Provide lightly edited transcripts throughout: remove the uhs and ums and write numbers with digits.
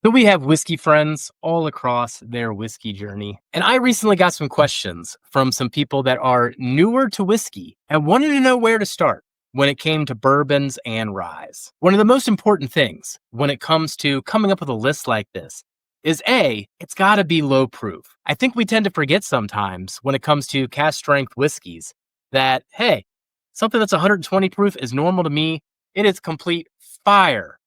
So we have whiskey friends all across their whiskey journey. And I recently got some questions from some people that are newer to whiskey and wanted to know where to start when it came to bourbons and ryes. One of the most important things when it comes to coming up with a list like this is it's got to be low proof. I think we tend to forget sometimes when it comes to cask strength whiskeys that, hey, something that's 120 proof is normal to me. It is complete fire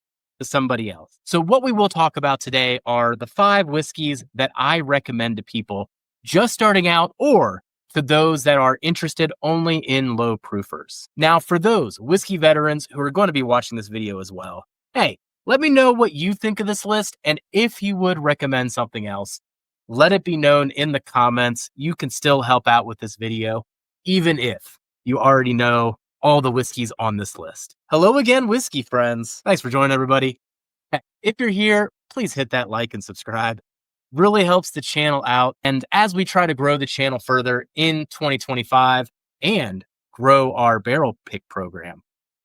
to somebody else. So, what we will talk about today are the 5 whiskeys that I recommend to people just starting out or to those that are interested only in low proofers. Now, for those whiskey veterans who are going to be watching this video as well, hey, let me know what you think of this list. And if you would recommend something else, let it be known in the comments. You can still help out with this video, even if you already know all the whiskeys on this list. Hello again, whiskey friends. Thanks for joining, everybody. If you're here, please hit that like and subscribe. Really helps the channel out. And as we try to grow the channel further in 2025 and grow our barrel pick program,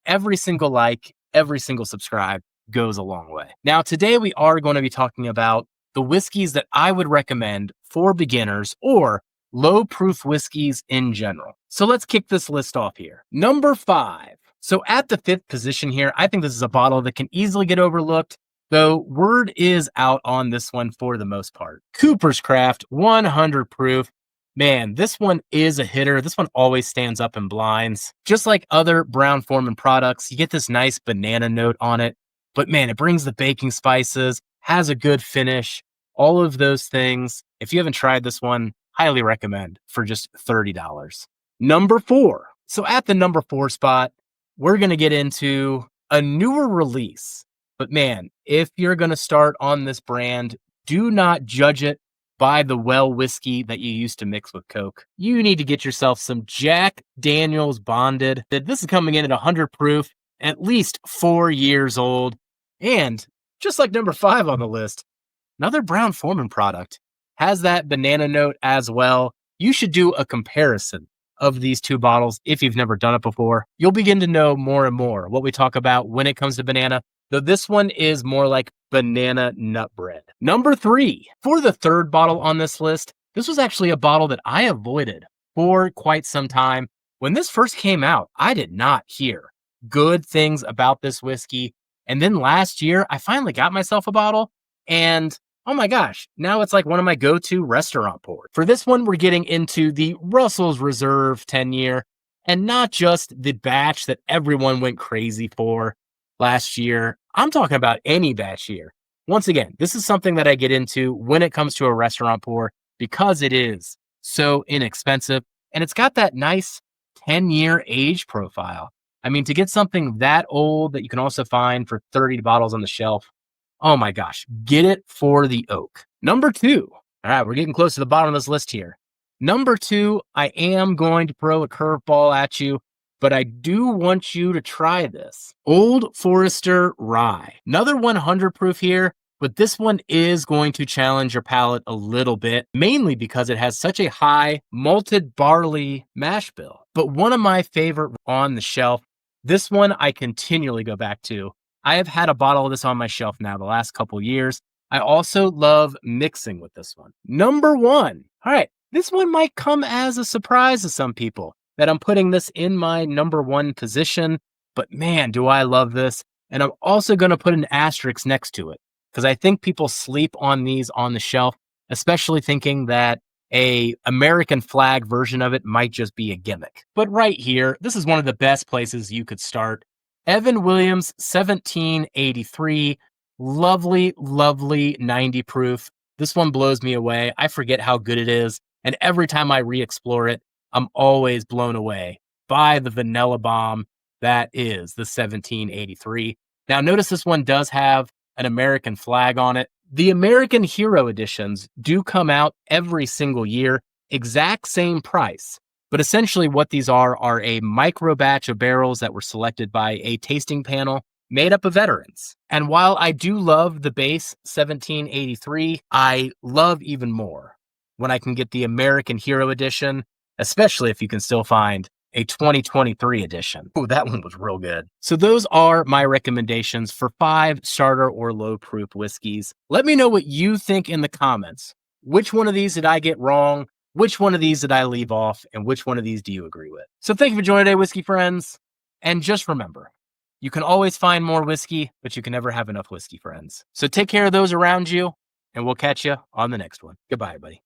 every single like, every single subscribe goes a long way. Now, today we are going to be talking about the whiskeys that I would recommend for beginners or low proof whiskeys in general. So let's kick this list off here. Number 5. So at the 5th position here, I think this is a bottle that can easily get overlooked, though word is out on this one for the most part. Cooper's Craft 100 proof. Man, this one is a hitter. This one always stands up in blinds. Just like other Brown-Forman products, you get this nice banana note on it. But man, it brings the baking spices, has a good finish, all of those things. If you haven't tried this one, highly recommend for just $30. Number 4. So at the number 4 spot, we're going to get into a newer release. But man, if you're going to start on this brand, do not judge it by the well whiskey that you used to mix with Coke. You need to get yourself some Jack Daniel's Bonded. This is coming in at 100 proof, at least 4 years old. And just like number 5 on the list, another Brown-Forman product has that banana note as well. You should do a comparison of these 2 bottles if you've never done it before. You'll begin to know more and more what we talk about when it comes to banana, though this one is more like banana nut bread. Number 3, for the 3rd bottle on this list, this was actually a bottle that I avoided for quite some time. When this first came out, I did not hear good things about this whiskey. And then last year, I finally got myself a bottle and oh my gosh, now it's like one of my go-to restaurant pours. For this one, we're getting into the Russell's Reserve 10-year, and not just the batch that everyone went crazy for last year. I'm talking about any batch year. Once again, this is something that I get into when it comes to a restaurant pour because it is so inexpensive, and it's got that nice 10-year age profile. I mean, to get something that old that you can also find for 30 bottles on the shelf, oh my gosh, get it for the oak. Number 2. All right, we're getting close to the bottom of this list here. Number 2, I am going to throw a curveball at you, but I do want you to try this. Old Forester Rye. Another 100 proof here, but this one is going to challenge your palate a little bit, mainly because it has such a high malted barley mash bill. But one of my favorite on the shelf, this one I continually go back to. I have had a bottle of this on my shelf now the last couple years. I also love mixing with this one. Number 1. All right, this one might come as a surprise to some people that I'm putting this in my number 1 position, but man, do I love this. And I'm also going to put an asterisk next to it because I think people sleep on these on the shelf, especially thinking that a American flag version of it might just be a gimmick. But right here, this is one of the best places you could start. Evan Williams, 1783, lovely, lovely 90 proof. This one blows me away. I forget how good it is. And every time I re-explore it, I'm always blown away by the vanilla bomb that is the 1783. Now, notice this one does have an American flag on it. The American Hero editions do come out every single year, exact same price. But essentially what these are a micro batch of barrels that were selected by a tasting panel made up of veterans. And while I do love the base 1783, I love even more when I can get the American Hero edition, especially if you can still find a 2023 edition. Oh, that one was real good. So those are my recommendations for 5 starter or low proof whiskeys. Let me know what you think in the comments. Which one of these did I get wrong? Which one of these did I leave off? And which one of these do you agree with? So thank you for joining today, whiskey friends. And just remember, you can always find more whiskey, but you can never have enough whiskey friends. So take care of those around you, and we'll catch you on the next one. Goodbye, everybody.